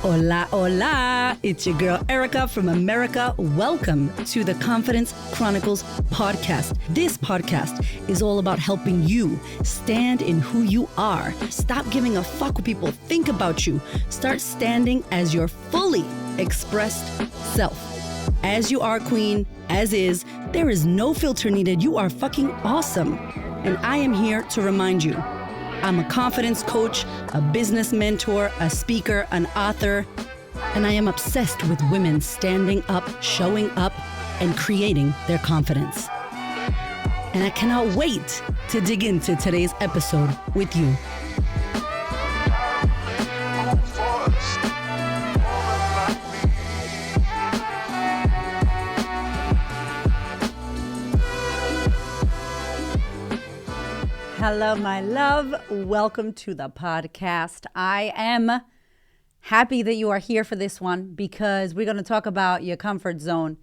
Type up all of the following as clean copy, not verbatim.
Hola, hola. It's your girl Erica from America. Welcome to the Confidence Chronicles podcast. This podcast is all about helping you stand in who you are. Stop giving a fuck what people think about you. Start standing as your fully expressed self. As you are, queen, as is, there is no filter needed. You are fucking awesome. And I am here to remind you, I'm a confidence coach, a business mentor, a speaker, an author, and I am obsessed with women standing up, showing up, and creating their confidence. And I cannot wait to dig into today's episode with you. Hello, my love. Welcome to the podcast. I am happy that you are here for this one because we're going to talk about your comfort zone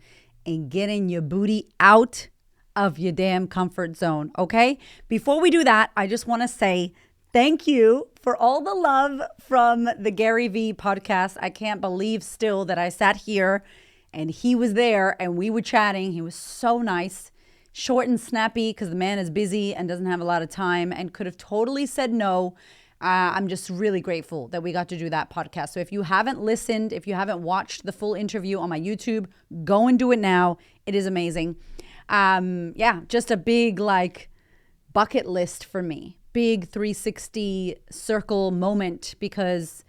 and getting your booty out of your damn comfort zone, okay? Before we do that, I just want to say thank you for all the love from the Gary V podcast. I can't believe still that I sat here and he was there and we were chatting. He was so nice. Short and snappy because the man is busy and doesn't have a lot of time and could have totally said no. I'm just really grateful that we got to do that podcast. So if you haven't listened, if you haven't watched the full interview on my YouTube, go and do it now. It is amazing. Just a big bucket list for me. Big 360 circle moment because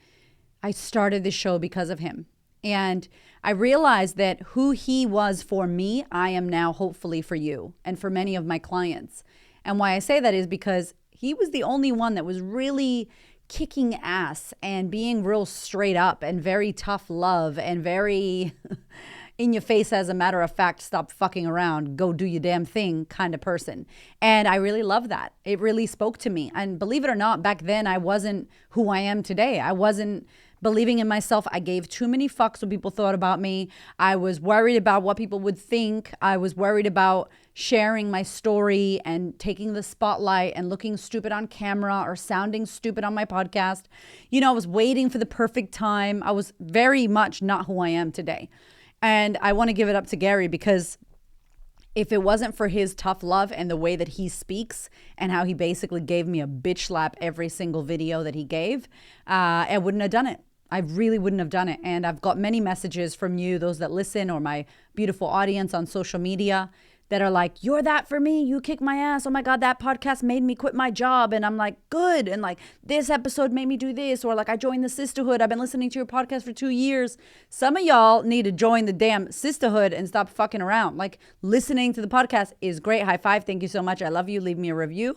I started this show because of him. And I realized that who he was for me, I am now hopefully for you and for many of my clients. And why I say that is because he was the only one that was really kicking ass and being real straight up and very tough love and very in your face, as a matter of fact, stop fucking around, go do your damn thing kind of person. And I really love that. It really spoke to me. And believe it or not, back then I wasn't who I am today. I wasn't believing in myself. I gave too many fucks what people thought about me. I was worried about what people would think. I was worried about sharing my story and taking the spotlight and looking stupid on camera or sounding stupid on my podcast. You know, I was waiting for the perfect time. I was very much not who I am today. And I want to give it up to Gary because if it wasn't for his tough love and the way that he speaks and how he basically gave me a bitch slap every single video that he gave, I wouldn't have done it. I really wouldn't have done it. And I've got many messages from you, those that listen, or my beautiful audience on social media that are like, you're that for me. You kick my ass. Oh my God, that podcast made me quit my job. And I'm like, good. And this episode made me do this. Or I joined the sisterhood. I've been listening to your podcast for 2 years. Some of y'all need to join the damn sisterhood and stop fucking around. Listening to the podcast is great. High five. Thank you so much. I love you. Leave me a review.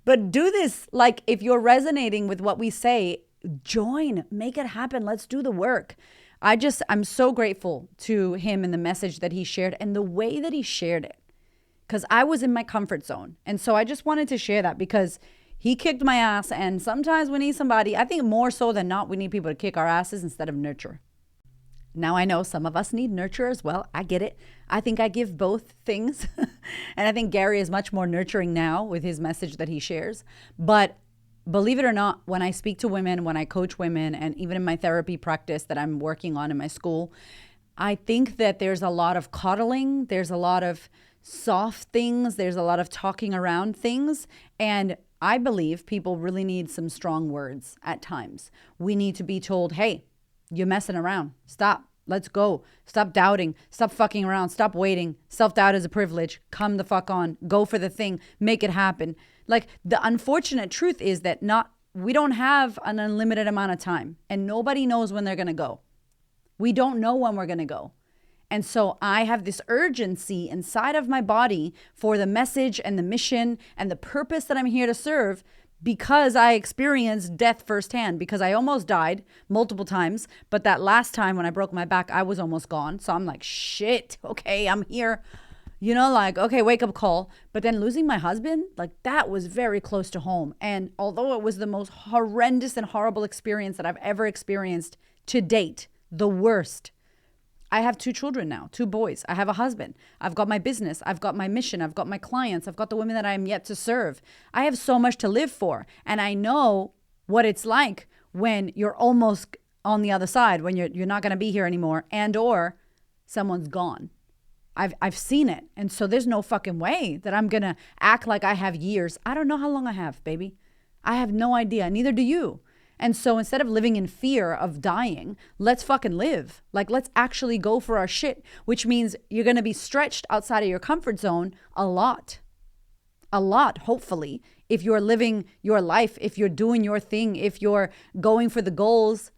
But do this. If you're resonating with what we say, join, make it happen. Let's do the work. I'm so grateful to him and the message that he shared and the way that he shared it, because I was in my comfort zone. And so I just wanted to share that because he kicked my ass. And sometimes we need somebody, I think more so than not, we need people to kick our asses instead of nurture. Now I know some of us need nurture as well. I get it. I think I give both things. And I think Gary is much more nurturing now with his message that he shares. But believe it or not, when I speak to women, when I coach women, and even in my therapy practice that I'm working on in my school, I think that there's a lot of coddling. There's a lot of soft things. There's a lot of talking around things. And I believe people really need some strong words at times. We need to be told, hey, you're messing around. Stop. Let's go. Stop doubting. Stop fucking around. Stop waiting. Self-doubt is a privilege. Come the fuck on. Go for the thing. Make it happen. The unfortunate truth is that we don't have an unlimited amount of time and nobody knows when they're going to go. We don't know when we're going to go. And so I have this urgency inside of my body for the message and the mission and the purpose that I'm here to serve, because I experienced death firsthand, because I almost died multiple times. But that last time when I broke my back, I was almost gone. So I'm like, shit, okay, I'm here. Okay, wake up call. But then losing my husband, that was very close to home. And although it was the most horrendous and horrible experience that I've ever experienced to date, the worst, I have 2 children now, 2 boys. I have a husband. I've got my business. I've got my mission. I've got my clients. I've got the women that I am yet to serve. I have so much to live for. And I know what it's like when you're almost on the other side when you're not going to be here anymore, and or someone's gone. I've seen it. And so there's no fucking way that I'm going to act like I have years. I don't know how long I have, baby. I have no idea. Neither do you. And so instead of living in fear of dying, let's fucking live. Like, let's actually go for our shit, which means you're going to be stretched outside of your comfort zone a lot, hopefully, if you're living your life, if you're doing your thing, if you're going for the goals,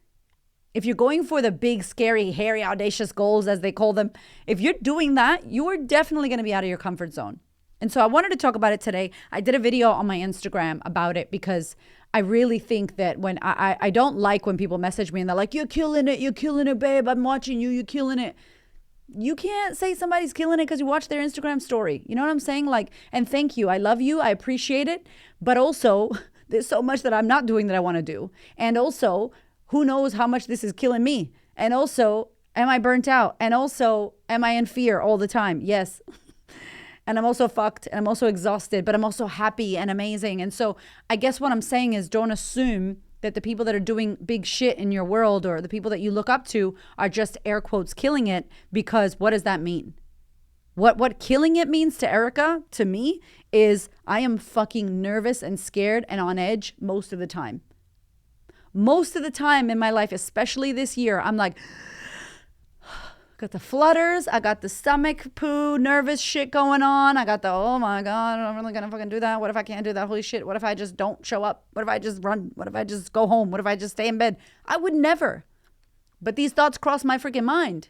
if you're going for the big, scary, hairy, audacious goals, as they call them, if you're doing that, you are definitely going to be out of your comfort zone. And so I wanted to talk about it today. I did a video on my Instagram about it because I really think that when I don't like when people message me and they're like, you're killing it, babe. I'm watching you. You're killing it. You can't say somebody's killing it because you watch their Instagram story. You know what I'm saying? Like, and thank you. I love you. I appreciate it. But also, there's so much that I'm not doing that I want to do. And also, who knows how much this is killing me? And also, am I burnt out? And also, am I in fear all the time? Yes. And I'm also fucked and I'm also exhausted, but I'm also happy and amazing. And so I guess what I'm saying is don't assume that the people that are doing big shit in your world or the people that you look up to are just air quotes killing it, because what does that mean? What killing it means to Erica, to me, is I am fucking nervous and scared and on edge most of the time. Most of the time in my life, especially this year, I'm like, got the flutters. I got the stomach poo, nervous shit going on. I got the, oh my God, I'm really going to fucking do that. What if I can't do that? Holy shit. What if I just don't show up? What if I just run? What if I just go home? What if I just stay in bed? I would never. But these thoughts cross my freaking mind.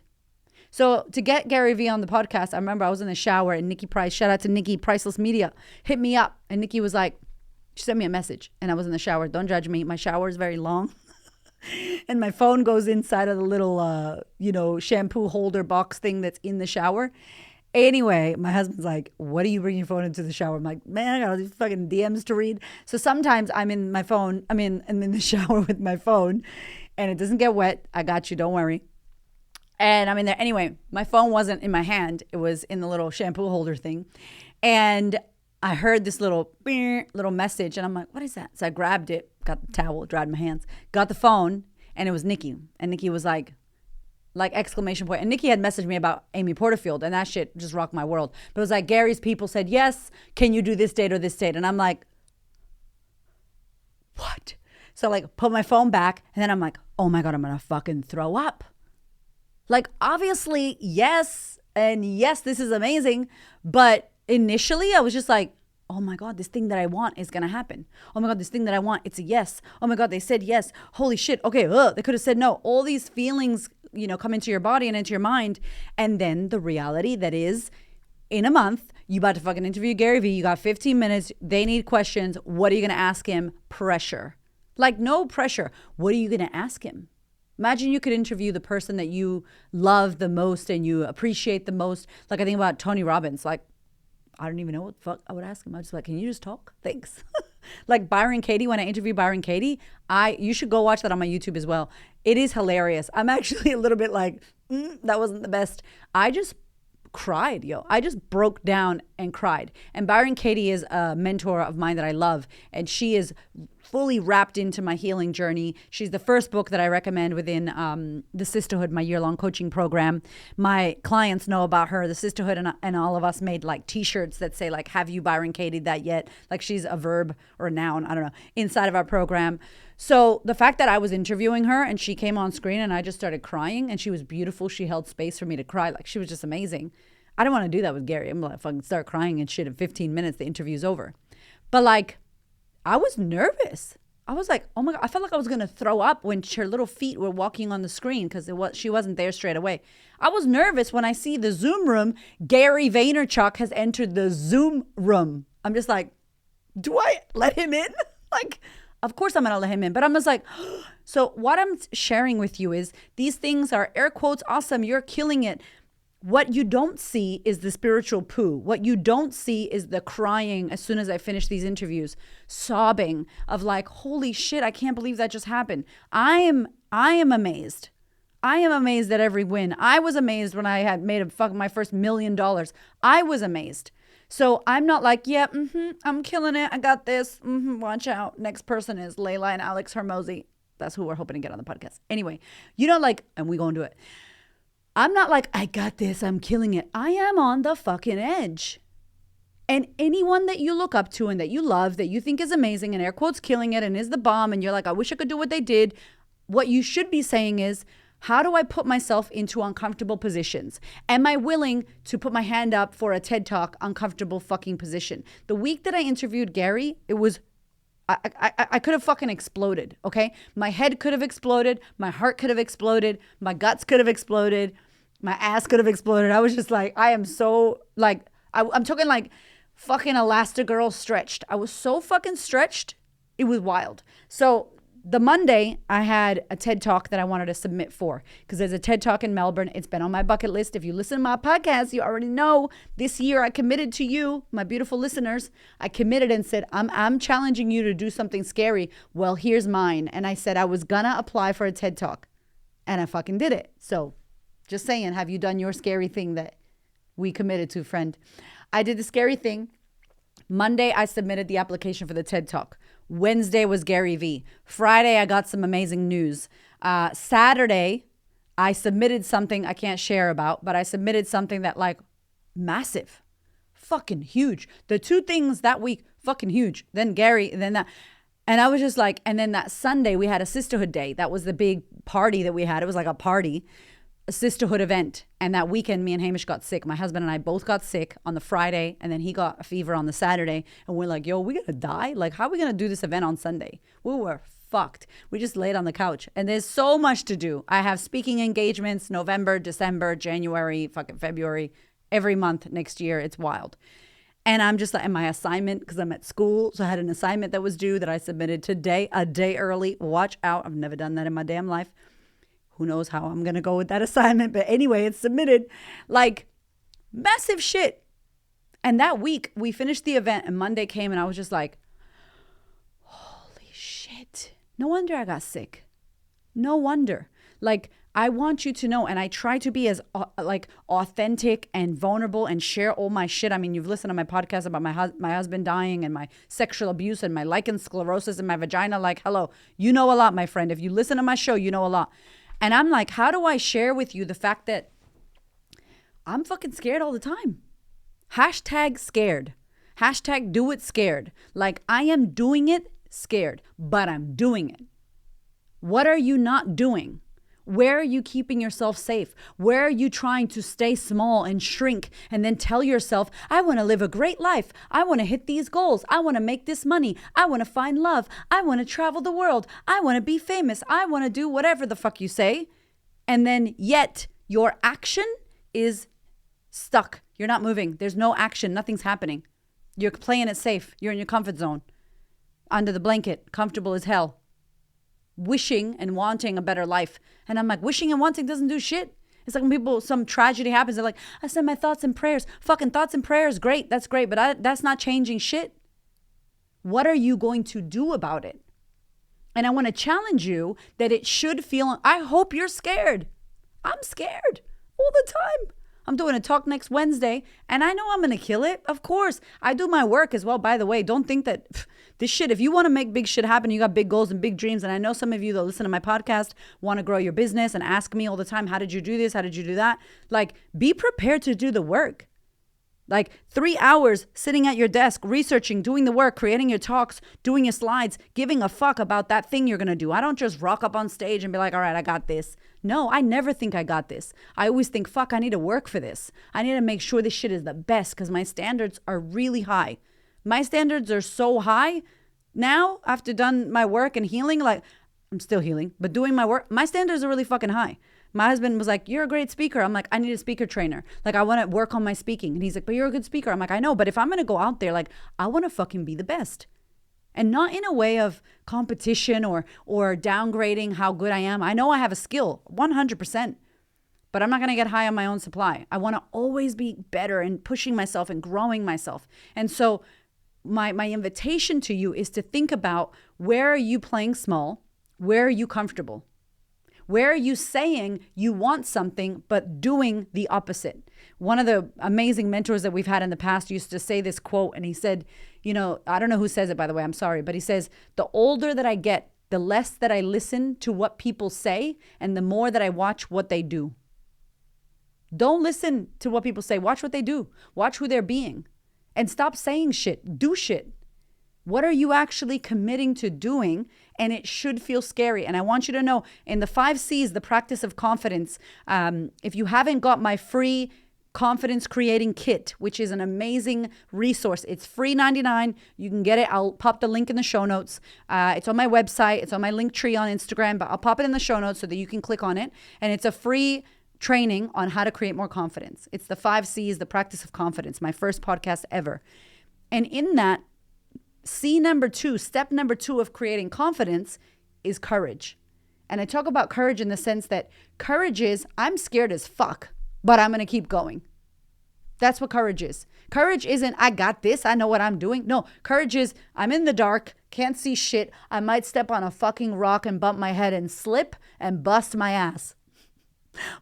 So to get Gary Vee on the podcast, I remember I was in the shower and Nikki Price, shout out to Nikki, Priceless Media, hit me up. And Nikki was like, she sent me a message and I was in the shower. Don't judge me. My shower is very long. And my phone goes inside of the little, shampoo holder box thing that's in the shower. Anyway, my husband's like, what do you bring your phone into the shower? I'm like, man, I got all these fucking DMs to read. So sometimes I'm in the shower with my phone and it doesn't get wet. I got you. Don't worry. And I'm in there. Anyway, my phone wasn't in my hand. It was in the little shampoo holder thing. And I heard this little message and I'm like, what is that? So I grabbed it, got the towel, dried my hands, got the phone, and it was Nikki. And Nikki was like exclamation point. And Nikki had messaged me about Amy Porterfield and that shit just rocked my world. But it was like, Gary's people said, yes, can you do this date or this date? And I'm like, what? So like put my phone back and then I'm like, oh my God, I'm going to fucking throw up. Like obviously, yes. And yes, this is amazing. But initially, I was just like, oh my God, this thing that I want is going to happen. Oh my God, this thing that I want, it's a yes. Oh my God, they said yes. Holy shit. Okay, they could have said no. All these feelings, come into your body and into your mind. And then the reality that is, in a month, you about to fucking interview Gary Vee. You got 15 minutes. They need questions. What are you going to ask him? Pressure. Like no pressure. What are you going to ask him? Imagine you could interview the person that you love the most and you appreciate the most. Like I think about Tony Robbins, like, I don't even know what the fuck I would ask him. I was just like, can you just talk? Thanks. Like Byron Katie, when I interviewed Byron Katie, you should go watch that on my YouTube as well. It is hilarious. I'm actually a little bit like, that wasn't the best. I just cried, I just broke down and cried. And Byron Katie is a mentor of mine that I love. And she is fully wrapped into my healing journey. She's the first book that I recommend within the Sisterhood, my year-long coaching program. My clients know about her. The Sisterhood and all of us made like t-shirts that say like, have you Byron Katie that yet? Like she's a verb or a noun, I don't know, inside of our program. So the fact that I was interviewing her and she came on screen and I just started crying and she was beautiful. She held space for me to cry. Like she was just amazing. I don't want to do that with Gary. I'm like fucking start crying and shit in 15 minutes. The interview's over. But like, I was nervous. I was like, oh my God, I felt like I was going to throw up when her little feet were walking on the screen because she wasn't there straight away. I was nervous when I see the Zoom room. Gary Vaynerchuk has entered the Zoom room. I'm just like, do I let him in? Like, of course I'm going to let him in. But I'm just like, so what I'm sharing with you is these things are air quotes awesome. You're killing it. What you don't see is the spiritual poo. What you don't see is the crying as soon as I finish these interviews, sobbing of like, holy shit, I can't believe that just happened. I am amazed. I am amazed at every win. I was amazed when I had made my first $1 million. I was amazed. So I'm not like, I'm killing it. I got this. Watch out. Next person is Layla and Alex Hormozy. That's who we're hoping to get on the podcast. Anyway, like, and we going to do it. I'm not like, I got this, I'm killing it. I am on the fucking edge. And anyone that you look up to and that you love, that you think is amazing and air quotes killing it and is the bomb, and you're like, I wish I could do what they did. What you should be saying is, how do I put myself into uncomfortable positions? Am I willing to put my hand up for a TED Talk uncomfortable fucking position? The week that I interviewed Gary, it was, I could have fucking exploded, okay? My head could have exploded. My heart could have exploded. My guts could have exploded. My ass could have exploded. I was just like, I am so like, I'm talking like fucking Elastigirl stretched. I was so fucking stretched. It was wild. So the Monday, I had a TED Talk that I wanted to submit for, because there's a TED Talk in Melbourne. It's been on my bucket list. If you listen to my podcast, you already know this year I committed to you, my beautiful listeners. I committed and said, I'm challenging you to do something scary. Well, here's mine. And I said I was gonna apply for a TED Talk, and I fucking did it. So just saying, have you done your scary thing that we committed to, friend? I did the scary thing. Monday, I submitted the application for the TED Talk. Wednesday was Gary V. Friday, I got some amazing news. Saturday, I submitted something I can't share about, but I submitted something that like massive, fucking huge. The two things that week, fucking huge. Then Gary, and then that. And I was just like, and then that Sunday, we had a sisterhood day. That was the big party that we had. It was like a party. A sisterhood event. And that weekend, me and Hamish got sick. My husband and I both got sick on the Friday, and then he got a fever on the Saturday. And we're like, yo, we gonna die? Like, how are we gonna do this event on Sunday? We were fucked. We just laid on the couch. And there's so much to do. I have speaking engagements November, December, January, fucking February, every month next year. It's wild. And I'm just like, and my assignment, because I'm at school, so I had an assignment that was due that I submitted today, a day early. Watch out. I've never done that in my damn life. Who knows how I'm going to go with that assignment. But anyway, it's submitted. Like, massive shit. And that week, we finished the event, and Monday came, and I was just like, holy shit. No wonder I got sick. No wonder. Like, I want you to know, and I try to be as like authentic and vulnerable and share all my shit. I mean, you've listened to my podcast about my husband dying and my sexual abuse and my lichen sclerosis in my vagina. Like, hello, you know a lot, my friend. If you listen to my show, you know a lot. And I'm like, how do I share with you the fact that I'm fucking scared all the time? Hashtag scared. Hashtag do it scared. Like, I am doing it scared, but I'm doing it. What are you not doing? Where are you keeping yourself safe? Where are you trying to stay small and shrink and then tell yourself, I want to live a great life. I want to hit these goals. I want to make this money. I want to find love. I want to travel the world. I want to be famous. I want to do whatever the fuck you say. And then yet your action is stuck. You're not moving. There's no action. Nothing's happening. You're playing it safe. You're in your comfort zone. Under the blanket. Comfortable as hell. Wishing and wanting a better life. And I'm like, wishing and wanting doesn't do shit. It's like when some tragedy happens, they're like, I send my thoughts and prayers. Fucking thoughts and prayers, great, that's great, but that's not changing shit. What are you going to do about it? And I want to challenge you that it should feel, I hope you're scared. I'm scared all the time. I'm doing a talk next Wednesday, and I know I'm going to kill it. Of course. I do my work as well, by the way. Don't think that this shit, if you want to make big shit happen, you got big goals and big dreams. And I know some of you that listen to my podcast want to grow your business and ask me all the time, how did you do this? How did you do that? Like, be prepared to do the work. Like 3 hours sitting at your desk, researching, doing the work, creating your talks, doing your slides, giving a fuck about that thing you're going to do. I don't just rock up on stage and be like, all right, I got this. No, I never think I got this. I always think, fuck, I need to work for this. I need to make sure this shit is the best because my standards are really high. My standards are so high now after done my work and healing. Like, I'm still healing, but doing my work, my standards are really fucking high. My husband was like, you're a great speaker. I'm like, I need a speaker trainer. Like, I want to work on my speaking. And he's like, but you're a good speaker. I'm like, I know, but if I'm going to go out there, like, I want to fucking be the best. And not in a way of competition or downgrading how good I am. I know I have a skill, 100%. But I'm not going to get high on my own supply. I want to always be better and pushing myself and growing myself. And so my invitation to you is to think about, where are you playing small? Where are you comfortable? Where are you saying you want something but doing the opposite? One of the amazing mentors that we've had in the past used to say this quote, and he said, you know, I don't know who says it, by the way, I'm sorry, but he says, the older that I get, the less that I listen to what people say, and the more that I watch what they do. Don't listen to what people say. Watch what they do. Watch who they're being. And stop saying shit. Do shit. What are you actually committing to doing? And it should feel scary. And I want you to know, in the 5 C's, the practice of confidence, if you haven't got my free confidence creating kit, which is an amazing resource, it's free $99. You can get it. I'll pop the link in the show notes. It's on my website. It's on my link tree on Instagram, but I'll pop it in the show notes so that you can click on it. And it's a free training on how to create more confidence. It's the 5 C's, the practice of confidence, my first podcast ever. And in that, C number 2, step number 2 of creating confidence is courage. And I talk about courage in the sense that courage is, I'm scared as fuck, but I'm going to keep going. That's what courage is. Courage isn't, I got this, I know what I'm doing. No, courage is, I'm in the dark, can't see shit. I might step on a fucking rock and bump my head and slip and bust my ass.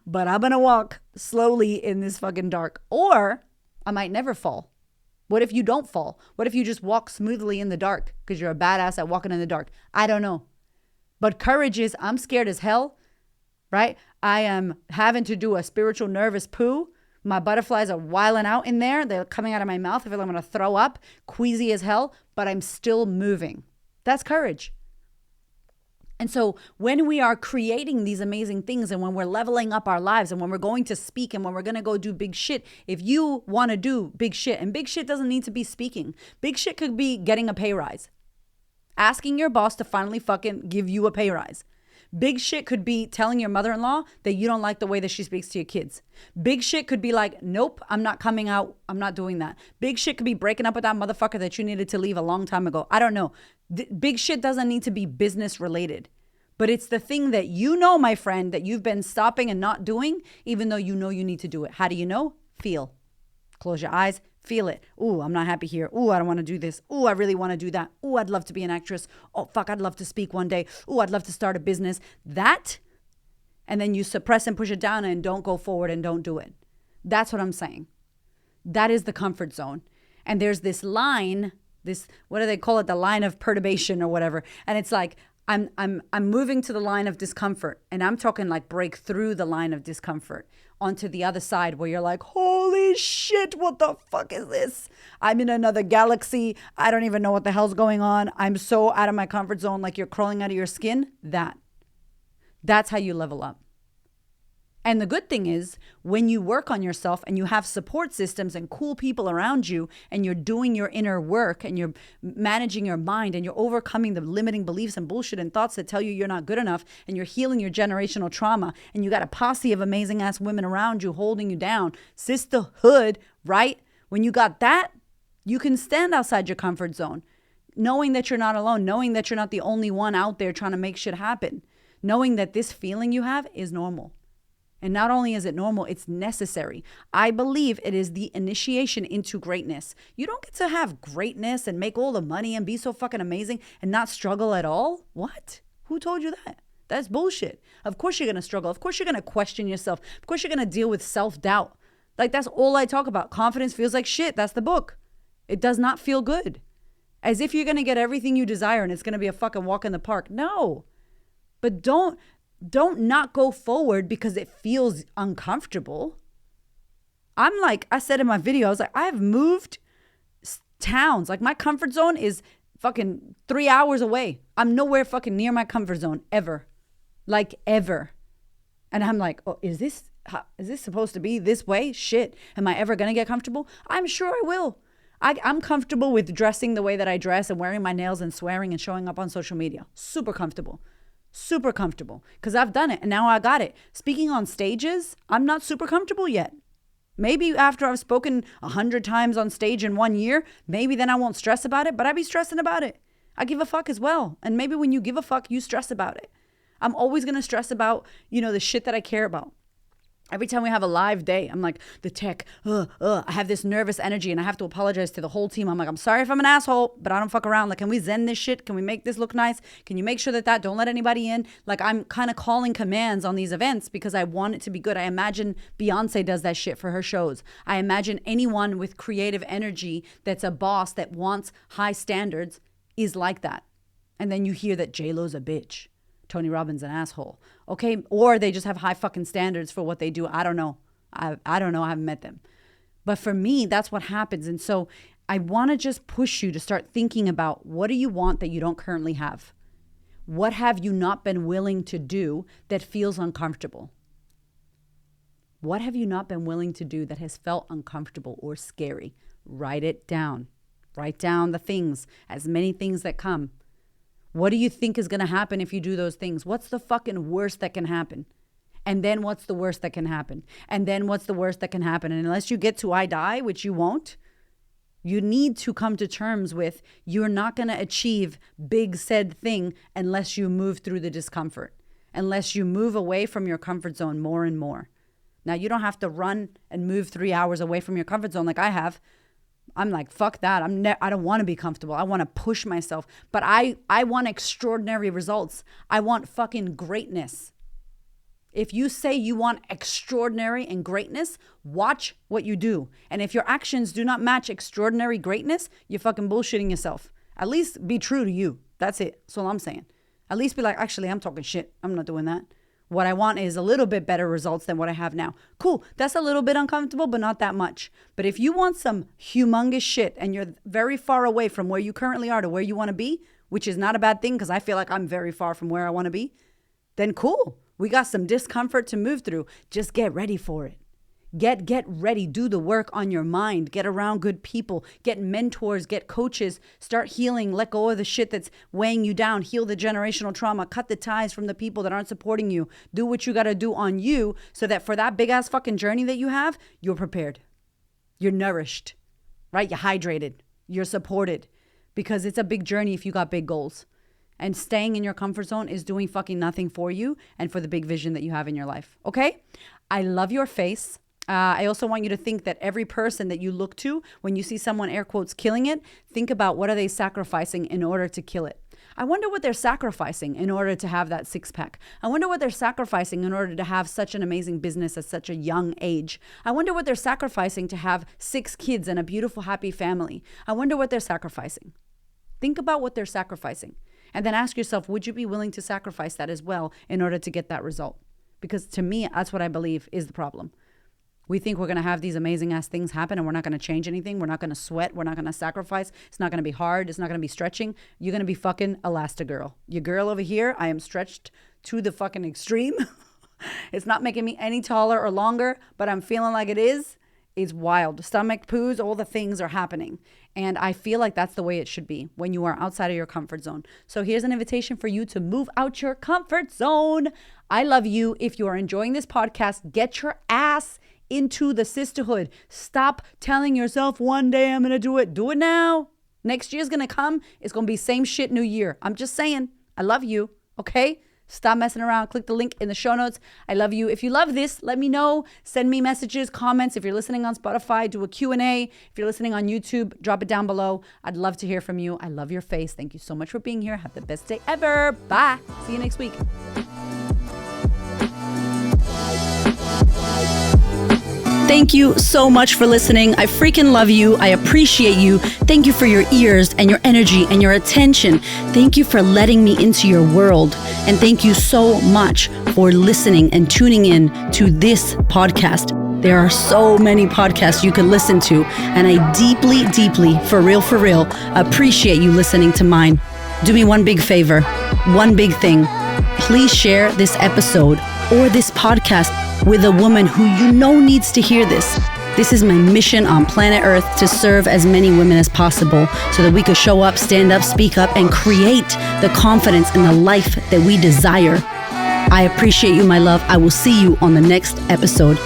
But I'm going to walk slowly in this fucking dark. Or I might never fall. What if you don't fall? What if you just walk smoothly in the dark because you're a badass at walking in the dark? I don't know. But courage is, I'm scared as hell, right? I am having to do a spiritual nervous poo. My butterflies are wiling out in there. They're coming out of my mouth. I feel like I'm going to throw up, queasy as hell, but I'm still moving. That's courage. And so when we are creating these amazing things and when we're leveling up our lives and when we're going to speak and when we're going to go do big shit, if you want to do big shit, and big shit doesn't need to be speaking. Big shit could be getting a pay rise. Asking your boss to finally fucking give you a pay rise. Big shit could be telling your mother-in-law that you don't like the way that she speaks to your kids. Big shit could be like, nope, I'm not coming out. I'm not doing that. Big shit could be breaking up with that motherfucker that you needed to leave a long time ago. I don't know. Big shit doesn't need to be business related. But it's the thing that you know, my friend, that you've been stopping and not doing, even though you know you need to do it. How do you know? Feel. Close your eyes. Feel it. Ooh, I'm not happy here. Ooh, I don't want to do this. Ooh, I really want to do that. Ooh, I'd love to be an actress. Oh, fuck, I'd love to speak one day. Ooh, I'd love to start a business. That, and then you suppress and push it down and don't go forward and don't do it. That's what I'm saying. That is the comfort zone. And there's this line, this, what do they call it? The line of perturbation or whatever. And it's like, I'm moving to the line of discomfort, and I'm talking like break through the line of discomfort onto the other side where you're like, holy shit, what the fuck is this? I'm in another galaxy. I don't even know what the hell's going on. I'm so out of my comfort zone, like you're crawling out of your skin. That's how you level up. And the good thing is when you work on yourself and you have support systems and cool people around you and you're doing your inner work and you're managing your mind and you're overcoming the limiting beliefs and bullshit and thoughts that tell you you're not good enough and you're healing your generational trauma and you got a posse of amazing ass women around you holding you down, sisterhood, right? When you got that, you can stand outside your comfort zone, knowing that you're not alone, knowing that you're not the only one out there trying to make shit happen, knowing that this feeling you have is normal. And not only is it normal, it's necessary. I believe it is the initiation into greatness. You don't get to have greatness and make all the money and be so fucking amazing and not struggle at all. What? Who told you that? That's bullshit. Of course you're going to struggle. Of course you're going to question yourself. Of course you're going to deal with self-doubt. Like that's all I talk about. Confidence feels like shit. That's the book. It does not feel good. As if you're going to get everything you desire and it's going to be a fucking walk in the park. No. But don't not go forward because it feels uncomfortable. I'm like, I said in my video, I was like, I've moved towns. Like my comfort zone is fucking 3 hours away. I'm nowhere fucking near my comfort zone ever. Like ever. And I'm like, oh, is this supposed to be this way? Shit. Am I ever going to get comfortable? I'm sure I will. I'm comfortable with dressing the way that I dress and wearing my nails and swearing and showing up on social media. Super comfortable. Super comfortable because I've done it and now I got it. Speaking on stages, I'm not super comfortable yet. Maybe after I've spoken 100 times on stage in 1 year, maybe then I won't stress about it, but I be stressing about it. I give a fuck as well. And maybe when you give a fuck, you stress about it. I'm always going to stress about, the shit that I care about. Every time we have a live day, I'm like, the tech, I have this nervous energy and I have to apologize to the whole team. I'm like, I'm sorry if I'm an asshole, but I don't fuck around. Like, can we zen this shit? Can we make this look nice? Can you make sure that don't let anybody in? Like, I'm kind of calling commands on these events because I want it to be good. I imagine Beyonce does that shit for her shows. I imagine anyone with creative energy that's a boss that wants high standards is like that. And then you hear that J-Lo's a bitch. Tony Robbins an asshole. Okay. Or they just have high fucking standards for what they do. I don't know. I don't know. I haven't met them. But for me, that's what happens. And so I want to just push you to start thinking about, what do you want that you don't currently have? What have you not been willing to do that feels uncomfortable? What have you not been willing to do that has felt uncomfortable or scary? Write it down. Write down the things, as many things that come. What do you think is going to happen if you do those things? What's the fucking worst that can happen? And then what's the worst that can happen? And then what's the worst that can happen? And unless you get to I die, which you won't, you need to come to terms with, you're not going to achieve big said thing unless you move through the discomfort, unless you move away from your comfort zone more and more. Now, you don't have to run and move 3 hours away from your comfort zone like I have. I'm like, fuck that. I don't want to be comfortable. I want to push myself. But I want extraordinary results. I want fucking greatness. If you say you want extraordinary and greatness, watch what you do. And if your actions do not match extraordinary greatness, you're fucking bullshitting yourself. At least be true to you. That's it. That's all I'm saying. At least be like, actually, I'm talking shit. I'm not doing that. What I want is a little bit better results than what I have now. Cool. That's a little bit uncomfortable, but not that much. But if you want some humongous shit and you're very far away from where you currently are to where you want to be, which is not a bad thing because I feel like I'm very far from where I want to be, then cool. We got some discomfort to move through. Just get ready for it. Get ready. Do the work on your mind. Get around good people. Get mentors. Get coaches. Start healing. Let go of the shit that's weighing you down. Heal the generational trauma. Cut the ties from the people that aren't supporting you. Do what you got to do on you so that for that big ass fucking journey that you have, you're prepared. You're nourished, right? You're hydrated. You're supported, because it's a big journey if you got big goals. And staying in your comfort zone is doing fucking nothing for you and for the big vision that you have in your life. Okay? I love your face. I also want you to think that every person that you look to, when you see someone air quotes killing it, think about what are they sacrificing in order to kill it. I wonder what they're sacrificing in order to have that six pack. I wonder what they're sacrificing in order to have such an amazing business at such a young age. I wonder what they're sacrificing to have 6 kids and a beautiful, happy family. I wonder what they're sacrificing. Think about what they're sacrificing. And then ask yourself, would you be willing to sacrifice that as well in order to get that result? Because to me, that's what I believe is the problem. We think we're going to have these amazing ass things happen and we're not going to change anything. We're not going to sweat. We're not going to sacrifice. It's not going to be hard. It's not going to be stretching. You're going to be fucking Elastigirl. Your girl over here, I am stretched to the fucking extreme. It's not making me any taller or longer, but I'm feeling like it is. It's wild. Stomach poos, all the things are happening. And I feel like that's the way it should be when you are outside of your comfort zone. So here's an invitation for you to move out your comfort zone. I love you. If you are enjoying this podcast, get your ass into the sisterhood. Stop telling yourself one day I'm going to do it. Do it now. Next year's going to come. It's going to be same shit new year. I'm just saying. I love you. Okay? Stop messing around. Click the link in the show notes. I love you. If you love this, let me know. Send me messages, comments. If you're listening on Spotify, do a Q&A. If you're listening on YouTube, drop it down below. I'd love to hear from you. I love your face. Thank you so much for being here. Have the best day ever. Bye. See you next week. Thank you so much for listening. I freaking love you. I appreciate you. Thank you for your ears and your energy and your attention. Thank you for letting me into your world. And thank you so much for listening and tuning in to this podcast. There are so many podcasts you can listen to, and I deeply, for real, appreciate you listening to mine. Do me one big favor, one big thing. Please share this episode or this podcast with a woman who you know needs to hear this. This is my mission on planet Earth, to serve as many women as possible so that we could show up, stand up, speak up, and create the confidence and the life that we desire. I appreciate you, my love. I will see you on the next episode.